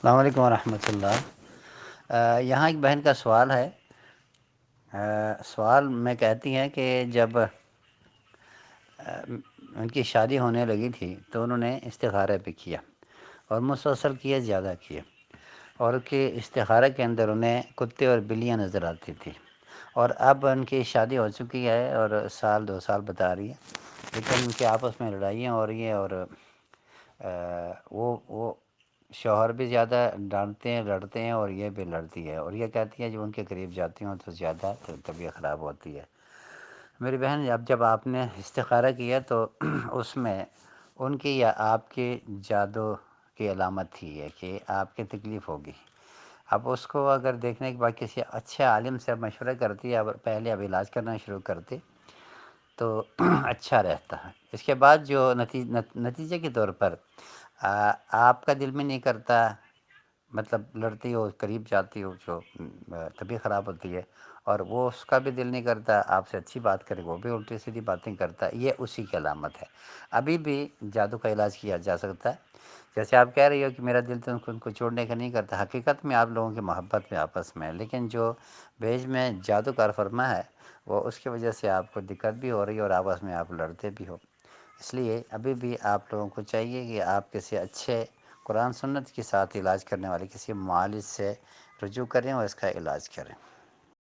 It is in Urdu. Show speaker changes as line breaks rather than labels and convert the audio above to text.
السلام علیکم ورحمۃ اللہ۔ یہاں ایک بہن کا سوال ہے۔ سوال میں کہتی ہیں کہ جب ان کی شادی ہونے لگی تھی تو انہوں نے استخارہ پہ کیا اور مسلسل کیا، زیادہ کیا، اور کہ استخارہ کے اندر انہیں کتے اور بلیاں نظر آتی تھی، اور اب ان کی شادی ہو چکی ہے اور سال 2 سال بتا رہی ہے، لیکن ان کے آپس میں لڑائیاں ہو رہی ہیں، اور وہ شوہر بھی زیادہ ڈانٹتے ہیں، لڑتے ہیں، اور یہ بھی لڑتی ہے، اور یہ کہتی ہے جب ان کے قریب جاتی ہوں تو زیادہ طبیعت خراب ہوتی ہے۔ میری بہن، جب آپ نے استخارہ کیا تو اس میں ان کی یا آپ کے جادو کی علامت تھی ہے کہ آپ کی تکلیف ہوگی۔ اب اس کو اگر دیکھنے کے بعد کسی اچھے عالم سے مشورہ کرتی ہے، پہلے اب علاج کرنا شروع کرتے تو اچھا رہتا ہے۔ اس کے بعد جو نتیجے کے طور پر آپ کا دل میں نہیں کرتا، مطلب لڑتی ہو، قریب جاتی ہو، جو طبیعت خراب ہوتی ہے، اور وہ اس کا بھی دل نہیں کرتا آپ سے اچھی بات کرے، وہ بھی الٹی سیدھی باتیں کرتا ہے، یہ اسی کی علامت ہے۔ ابھی بھی جادو کا علاج کیا جا سکتا ہے۔ جیسے آپ کہہ رہی ہو کہ میرا دل تو ان کو چھوڑنے کا نہیں کرتا، حقیقت میں آپ لوگوں کی محبت میں آپس میں ہے، لیکن جو بیچ میں جادو کار فرما ہے وہ اس کی وجہ سے آپ کو دقت بھی ہو رہی ہے اور آپس میں آپ لڑتے بھی ہو۔ اس لیے ابھی بھی آپ لوگوں کو چاہیے کہ آپ کسی اچھے قرآن سنت کے ساتھ علاج کرنے والے کسی معالج سے رجوع کریں اور اس کا علاج کریں۔